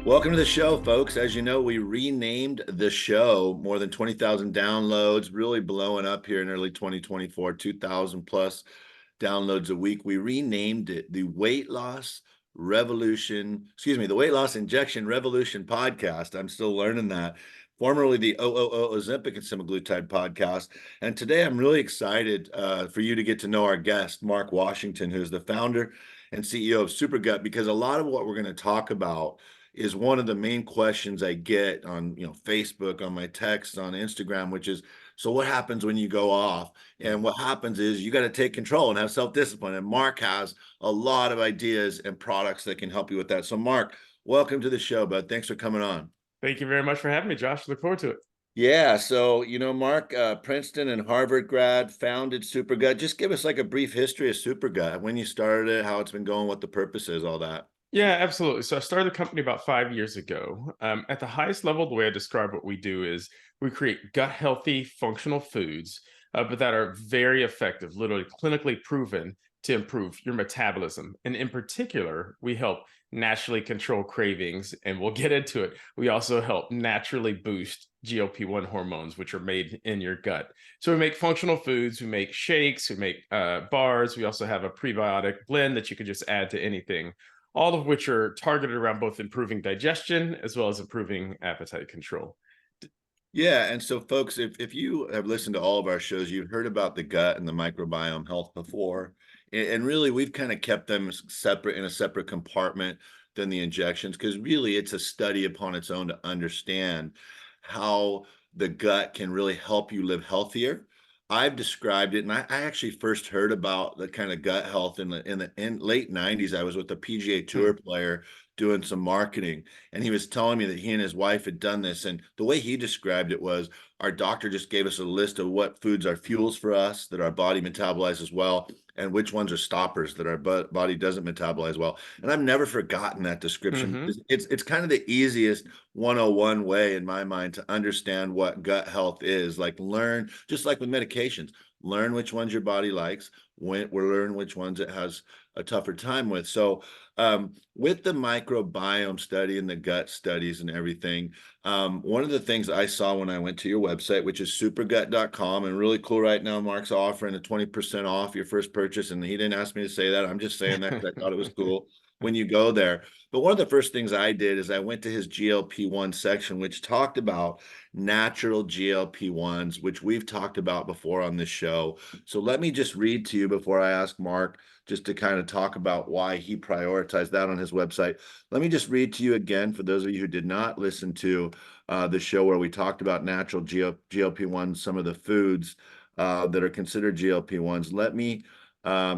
Welcome to the show, folks. As you know, we renamed the show. More than 20,000 downloads, really blowing up here in early 2024, 2,000 plus downloads a week. We renamed it the Weight Loss the Weight Loss Injection Revolution podcast. I'm still learning that. Formerly the Ozempic and semaglutide podcast. And today I'm really excited for you to get to know our guest, Marc Washington, who's the founder and CEO of SuperGut, because a lot of what we're going to talk about is one of the main questions I get on, Facebook, on my texts, on Instagram, which is, so what happens when you go off? And what happens is you got to take control and have self-discipline. And Marc has a lot of ideas and products that can help you with that. So Marc, welcome to the show, bud. Thanks for coming on. Thank you very much for having me, Josh. Look forward to it. Yeah, so Marc, Princeton and Harvard grad, founded SuperGut. Just give us like a brief history of SuperGut, when you started it, how it's been going, what the purpose is, all that. Yeah, absolutely. So I started the company about 5 years ago. At the highest level, the way I describe what we do is we create gut-healthy, functional foods, but that are very effective, literally clinically proven to improve your metabolism. And in particular, we help naturally control cravings, and we'll get into it. We also help naturally boost GLP-1 hormones, which are made in your gut. So we make functional foods, we make shakes, we make bars. We also have a prebiotic blend that you can just add to anything, all of which are targeted around both improving digestion as well as improving appetite control. Yeah, and so folks, if you have listened to all of our shows, you've heard about the gut and the microbiome health before. And really, we've kind of kept them separate in a separate compartment than the injections, because really it's a study upon its own to understand how the gut can really help you live healthier. I've described it, and I actually first heard about the kind of gut health in the late 90s. I was with a PGA Tour player doing some marketing, and he was telling me that he and his wife had done this. And the way he described it was, our doctor just gave us a list of what foods are fuels for us that our body metabolizes well, and which ones are stoppers that our body doesn't metabolize well. And I've never forgotten that description. It's kind of the easiest 101 way in my mind to understand what gut health is. Like, learn, just like with medications, learn which ones your body likes, learn which ones it has a tougher time with. So with the microbiome study and the gut studies and everything, one of the things I saw when I went to your website, which is supergut.com, and really cool right now, Marc's offering a 20% off your first purchase. And he didn't ask me to say that. I'm just saying that because I thought it was cool when you go there. But one of the first things I did is I went to his GLP-1 section, which talked about natural GLP-1s, which we've talked about before on this show. So let me just read to you before I ask Marc, just to kind of talk about why he prioritized that on his website. Let me just read to you again, for those of you who did not listen to the show where we talked about natural GLP-1s, some of the foods that are considered GLP-1s. Let me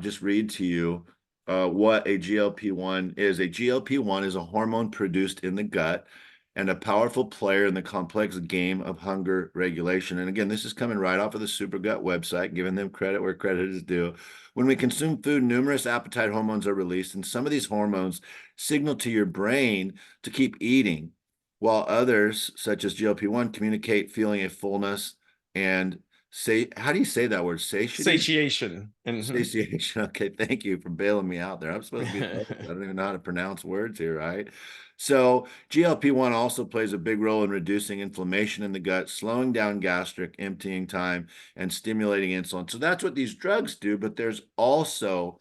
just read to you what a GLP-1 is. A GLP-1 is a hormone produced in the gut and a powerful player in the complex game of hunger regulation. And again, this is coming right off of the SuperGut website, giving them credit where credit is due. When we consume food, numerous appetite hormones are released, and some of these hormones signal to your brain to keep eating, while others, such as GLP-1, communicate feeling a fullness and how do you say that word? Satiation. Satiation. Okay, thank you for bailing me out there. I'm supposed to be, I don't even know how to pronounce words here, right? So GLP-1 also plays a big role in reducing inflammation in the gut, slowing down gastric emptying time, and stimulating insulin. So that's what these drugs do, but there's also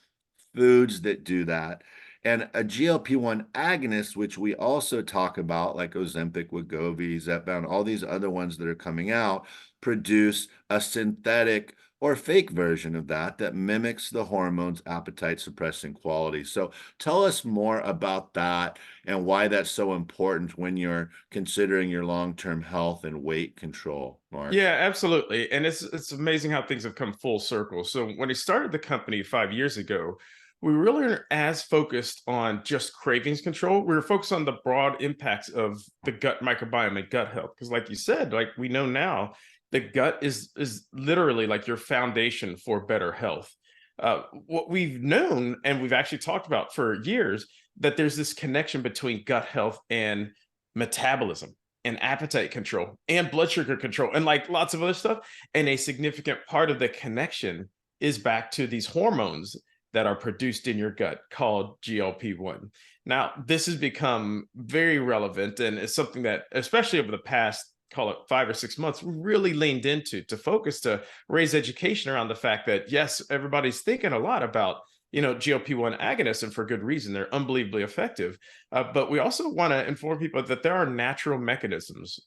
foods that do that. And a GLP-1 agonist, which we also talk about, like Ozempic, Wegovy, Zepbound, all these other ones that are coming out, produce a synthetic or fake version of that mimics the hormone's appetite suppressing quality. So tell us more about that and why that's so important when you're considering your long-term health and weight control, Marc. Yeah, absolutely. And it's amazing how things have come full circle. So when he started the company 5 years ago, we really aren't as focused on just cravings control. We were focused on the broad impacts of the gut microbiome and gut health. Because like you said, like we know now, the gut is literally like your foundation for better health. What we've known, and we've actually talked about for years, that there's this connection between gut health and metabolism and appetite control and blood sugar control and like lots of other stuff. And a significant part of the connection is back to these hormones that are produced in your gut called GLP-1. Now, this has become very relevant and is something that, especially over the past, call it 5 or 6 months, we really leaned into to focus to raise education around the fact that, yes, everybody's thinking a lot about GLP-1 agonists, and for good reason. They're unbelievably effective. But we also want to inform people that there are natural mechanisms,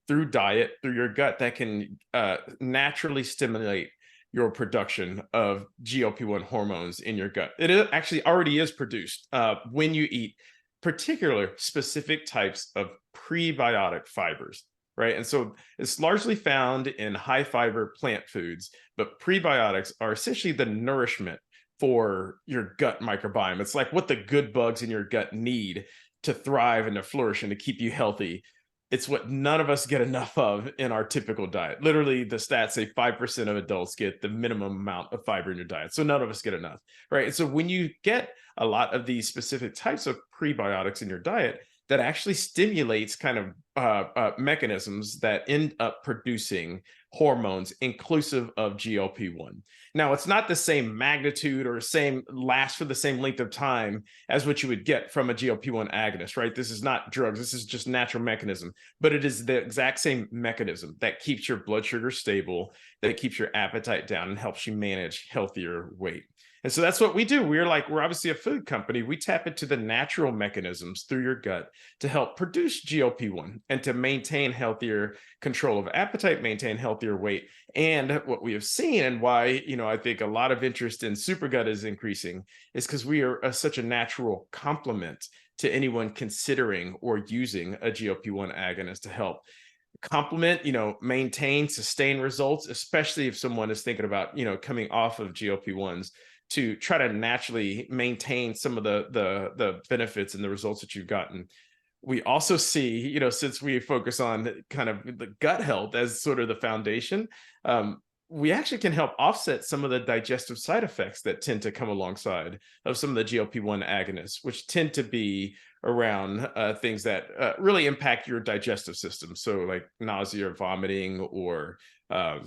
through diet, through your gut, that can naturally stimulate your production of GLP-1 hormones in your gut. Actually already is produced when you eat particular specific types of prebiotic fibers, right? And so it's largely found in high fiber plant foods, but prebiotics are essentially the nourishment for your gut microbiome. It's like what the good bugs in your gut need to thrive and to flourish and to keep you healthy. It's what none of us get enough of in our typical diet. Literally, the stats say 5% of adults get the minimum amount of fiber in your diet. So none of us get enough, right? And so when you get a lot of these specific types of prebiotics in your diet, that actually stimulates kind of mechanisms that end up producing hormones inclusive of GLP-1. Now, it's not the same magnitude or last for the same length of time as what you would get from a GLP-1 agonist, right? This is not drugs. This is just natural mechanism, but it is the exact same mechanism that keeps your blood sugar stable, that keeps your appetite down, and helps you manage healthier weight. And so that's what we do. We're obviously a food company. We tap into the natural mechanisms through your gut to help produce GLP-1 and to maintain healthier control of appetite, maintain healthier weight. And what we have seen, and why, I think a lot of interest in SuperGut is increasing, is because we are such a natural complement to anyone considering or using a GLP-1 agonist to help complement, maintain, sustain results, especially if someone is thinking about, coming off of GLP-1s, to try to naturally maintain some of the benefits and the results that you've gotten. We also see, since we focus on kind of the gut health as sort of the foundation, we actually can help offset some of the digestive side effects that tend to come alongside of some of the GLP-1 agonists, which tend to be around things that really impact your digestive system. So like nausea or vomiting or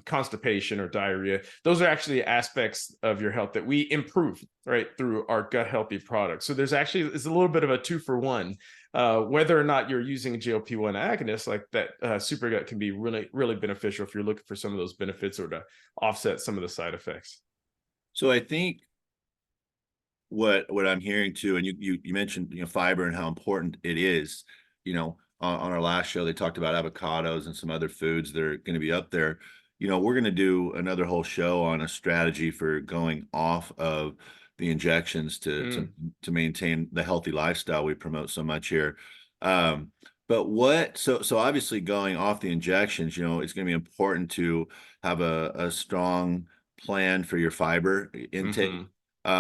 constipation or diarrhea. Those are actually aspects of your health that we improve, right, through our gut healthy products. So it's a little bit of a 2-for-1. Whether or not you're using a GLP-1 agonist like that, SuperGut can be really, really beneficial if you're looking for some of those benefits or to offset some of the side effects. So I think what I'm hearing too, and you mentioned fiber and how important it is. On our last show they talked about avocados and some other foods that are going to be up there. We're going to do another whole show on a strategy for going off of the injections to maintain the healthy lifestyle we promote so much here. But so obviously going off the injections, it's going to be important to have a strong plan for your fiber intake.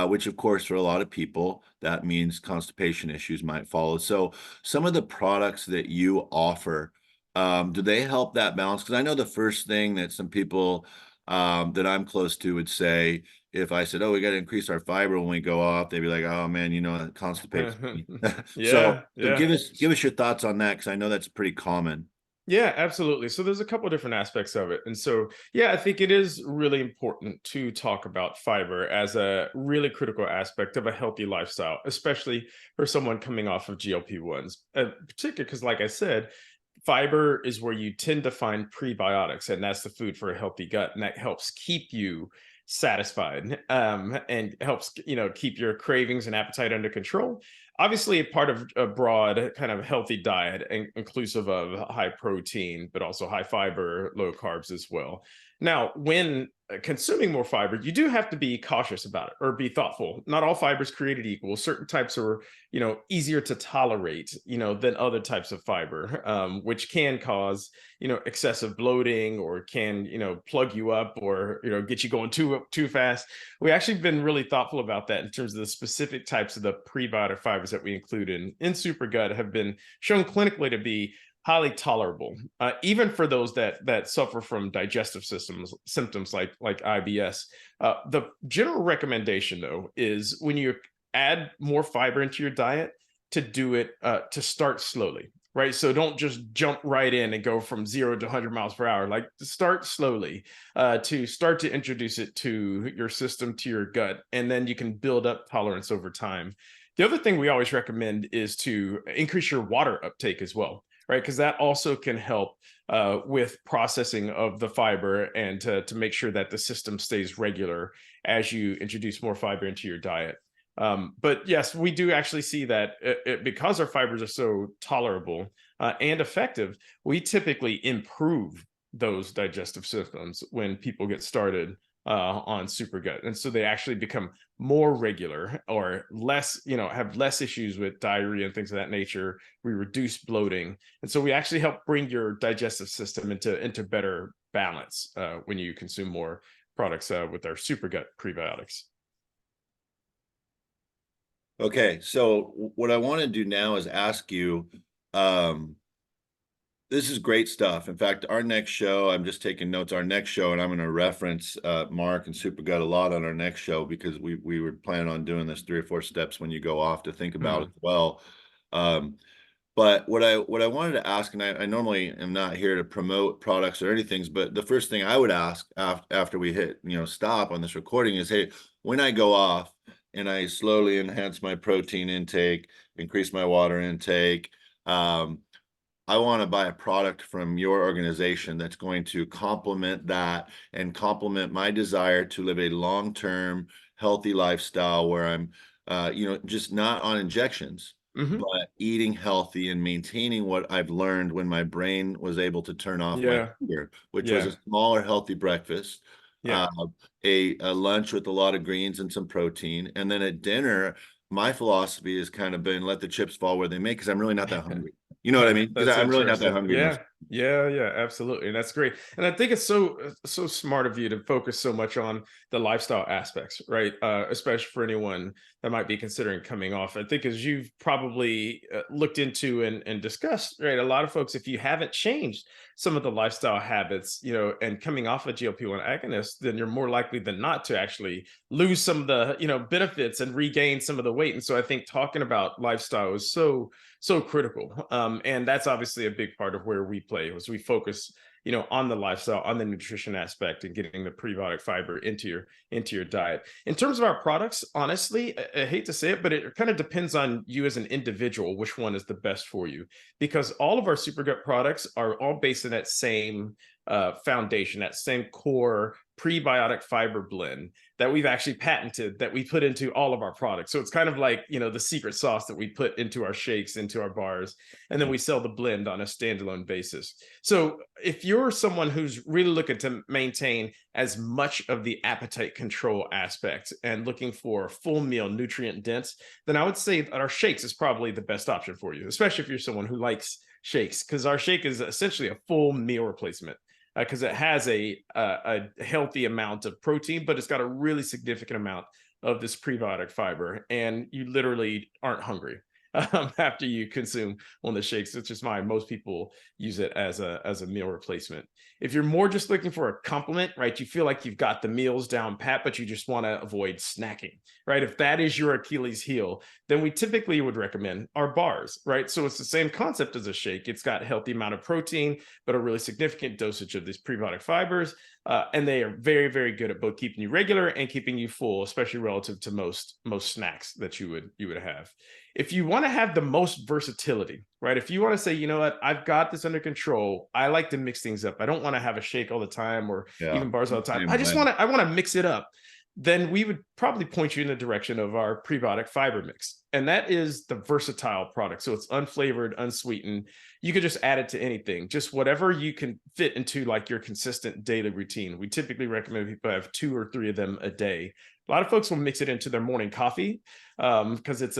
Which of course for a lot of people that means constipation issues might follow. So some of the products that you offer, do they help that balance? Because I know the first thing that some people that I'm close to would say, if I said, oh, we got to increase our fiber when we go off, they'd be like, oh man, constipation. So give us your thoughts on that, because I know that's pretty common. Yeah, absolutely. So there's a couple of different aspects of it. And so, yeah, I think it is really important to talk about fiber as a really critical aspect of a healthy lifestyle, especially for someone coming off of GLP-1s, particularly because, like I said, fiber is where you tend to find prebiotics, and that's the food for a healthy gut. And that helps keep you satisfied and helps, keep your cravings and appetite under control. Obviously, a part of a broad kind of healthy diet, inclusive of high protein, but also high fiber, low carbs as well. Now, when consuming more fiber, you do have to be cautious about it or be thoughtful. Not all fiber is created equal. Certain types are, easier to tolerate, than other types of fiber, which can cause, excessive bloating or can, plug you up or, get you going too fast. We actually been really thoughtful about that in terms of the specific types of the prebiotic fibers that we include in SuperGut have been shown clinically to be highly tolerable, even for those that suffer from digestive symptoms like IBS. The general recommendation, though, is when you add more fiber into your diet, to do it to start slowly, right? So don't just jump right in and go from 0 to 100 miles per hour. Like, start slowly, to start to introduce it to your system, to your gut, and then you can build up tolerance over time. The other thing we always recommend is to increase your water uptake as well, right? Because that also can help with processing of the fiber, and to make sure that the system stays regular as you introduce more fiber into your diet. But yes, we do actually see that because our fibers are so tolerable and effective, we typically improve those digestive systems when people get started on SuperGut. And so they actually become more regular, or less, have less issues with diarrhea and things of that nature. We reduce bloating. And so we actually help bring your digestive system into better balance when you consume more products with our SuperGut prebiotics. Okay, so what I want to do now is ask you, um, this is great stuff. In fact, our next show, I'm just taking notes, our next show, and I'm going to reference Marc and SuperGut a lot on our next show, because we were planning on doing this 3 or 4 steps when you go off to think about as well. But what I wanted to ask, and I normally am not here to promote products or anything, but the first thing I would ask after we hit, stop on this recording is, hey, when I go off and I slowly enhance my protein intake, increase my water intake, I want to buy a product from your organization that's going to complement that and complement my desire to live a long-term healthy lifestyle where I'm, just not on injections, Hmm. but eating healthy and maintaining what I've learned when my brain was able to turn off my Yeah. hunger, which was Yeah. a smaller, healthy breakfast, Yeah. uh, a lunch with a lot of greens and some protein, and then at dinner, my philosophy has kind of been let the chips fall where they may, because I'm really not that hungry. You know what I mean? Because That's I'm really not that interesting. hungry most. Yeah. Yeah, yeah, absolutely. And that's great. And I think it's so smart of you to focus so much on the lifestyle aspects, right? Especially for anyone that might be considering coming off. I think, as you've probably looked into and discussed, right? A lot of folks, if you haven't changed some of the lifestyle habits, and coming off a GLP-1 agonist, then you're more likely than not to actually lose some of the, benefits and regain some of the weight. And so I think talking about lifestyle is so critical. And that's obviously a big part of where we play, was we focus, on the lifestyle, on the nutrition aspect, and getting the prebiotic fiber into your diet. In terms of our products, honestly, I hate to say it, but it kind of depends on you as an individual, which one is the best for you, because all of our SuperGut products are all based on that same foundation, that same core prebiotic fiber blend that we've actually patented, that we put into all of our products. So it's kind of like, the secret sauce that we put into our shakes, into our bars, and then we sell the blend on a standalone basis. So if you're someone who's really looking to maintain as much of the appetite control aspect and looking for full meal, nutrient dense, then I would say that our shakes is probably the best option for you, especially if you're someone who likes shakes, because our shake is essentially a full meal replacement, because it has a healthy amount of protein, but it's got a really significant amount of this prebiotic fiber, and you literally aren't hungry after you consume one of the shakes, which is why most people use it as a meal replacement. If you're more just looking for a complement, right, you feel like you've got the meals down pat, but you just want to avoid snacking, right? If that is your Achilles heel, then we typically would recommend our bars, right? So it's the same concept as a shake. It's got a healthy amount of protein, but a really significant dosage of these prebiotic fibers. And they are very, very good at both keeping you regular and keeping you full, especially relative to most snacks that you would have. If you want to have the most versatility, right? If you want to say, you know what, I've got this under control. I like to mix things up. I don't want to have a shake all the time, or Yeah, even bars all the time. same way. I want to mix it up. Then we would probably point you in the direction of our prebiotic fiber mix. And that is the versatile product. So it's unflavored, unsweetened. You could just add it to anything, just whatever you can fit into like your consistent daily routine. We typically recommend people have 2 or 3 of them a day. A lot of folks will mix it into their morning coffee, because it's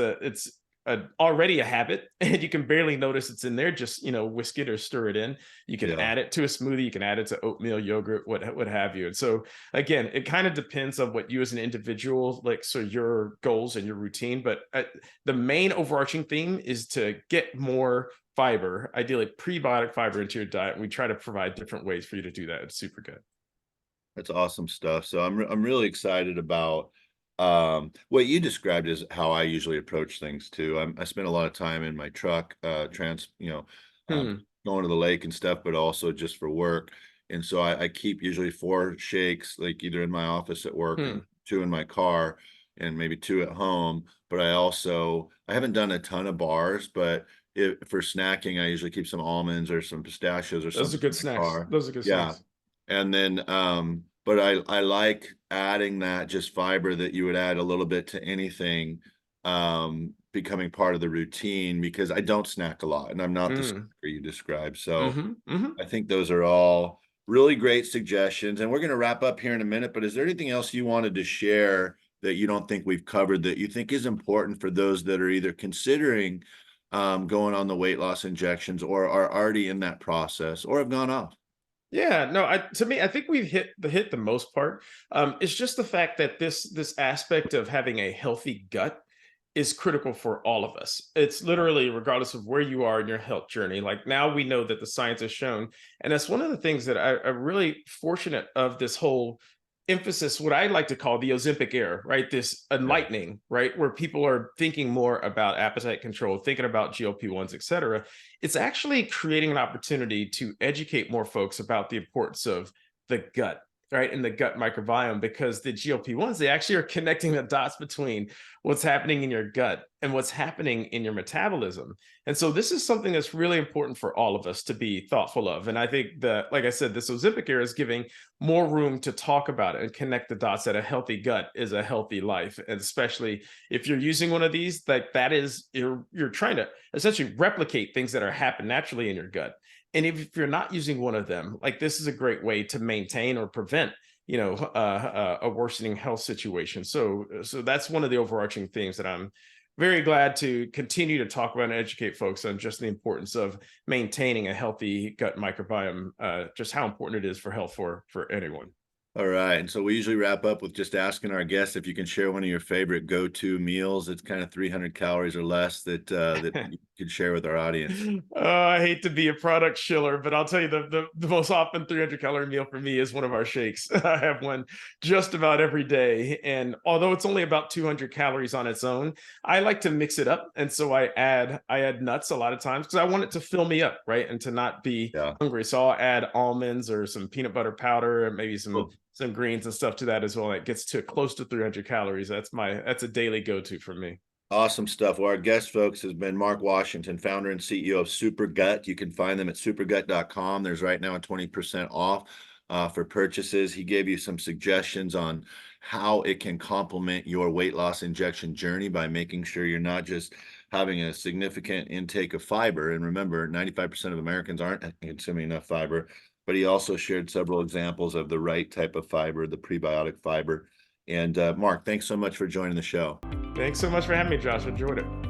already a habit, and you can barely notice it's in there. Just, whisk it or stir it in. You can Yeah. add it to a smoothie. You can add it to oatmeal, yogurt, what have you. And so again, it kind of depends on what you as an individual, like, so your goals and your routine. But the main overarching theme is to get more fiber, ideally prebiotic fiber, into your diet. And we try to provide different ways for you to do that. It's SuperGut. That's awesome stuff. So I'm really excited about What you described is how I usually approach things too. I spend a lot of time in my truck, um, Hmm. going to the lake and stuff, but also just for work. And so I keep usually 4 shakes, like either in my office at work Hmm. and 2 in my car and maybe 2 at home. But I haven't done a ton of bars, but for snacking, I usually keep some almonds or some pistachios or Those are something in good my snacks. car. Those are good Yeah. snacks. And then, but I like adding that just fiber that you would add a little bit to anything, becoming part of the routine because I don't snack a lot and I'm not the snacker Mm. you described. So Hmm. Hmm. I think those are all really great suggestions. And we're going to wrap up here in a minute, but is there anything else you wanted to share that you don't think we've covered that you think is important for those that are either considering going on the weight loss injections or are already in that process or have gone off? Yeah, no, to me, I think we've hit the most part. It's just the fact that this aspect of having a healthy gut is critical for all of us. It's literally regardless of where you are in your health journey. Like now we know that the science has shown, and that's one of the things that I'm really fortunate of this whole emphasis, what I like to call the Ozempic era, right? This Yeah. enlightening, right? Where people are thinking more about appetite control, thinking about GLP-1s, et cetera. It's actually creating an opportunity to educate more folks about the importance of the gut, right? And the gut microbiome, because the GLP-1s, they actually are connecting the dots between what's happening in your gut and what's happening in your metabolism. And so this is something that's really important for all of us to be thoughtful of. And I think that, like I said, this Ozempic era is giving more room to talk about it and connect the dots that a healthy gut is a healthy life. And especially if you're using one of these, like that is you're trying to essentially replicate things that are happen naturally in your gut. And if you're not using one of them, like this is a great way to maintain or prevent, a worsening health situation. So that's one of the overarching themes that I'm very glad to continue to talk about and educate folks on just the importance of maintaining a healthy gut microbiome, just how important it is for health for anyone. All right. And so we usually wrap up with just asking our guests if you can share one of your favorite go-to meals. It's kind of 300 calories or less that you could share with our audience. I hate to be a product shiller, but I'll tell you the most often 300-calorie meal for me is one of our shakes. I have one just about every day. And although it's only about 200 calories on its own, I like to mix it up. And so I add nuts a lot of times because I want it to fill me up, right? And to not be Yeah. hungry. So I'll add almonds or some peanut butter powder and maybe some Cool. some greens and stuff to that as well. It gets to close to 300 calories. That's a daily go-to for me. Awesome stuff. Well, our guest, folks, has been Marc Washington, founder and CEO of SuperGut. You can find them at supergut.com. There's right now a 20% off for purchases. He gave you some suggestions on how it can complement your weight loss injection journey by making sure you're not just having a significant intake of fiber. And remember, 95% of Americans aren't consuming enough fiber. But he also shared several examples of the right type of fiber, the prebiotic fiber. And Marc, thanks so much for joining the show. Thanks so much for having me, Josh. Enjoyed it.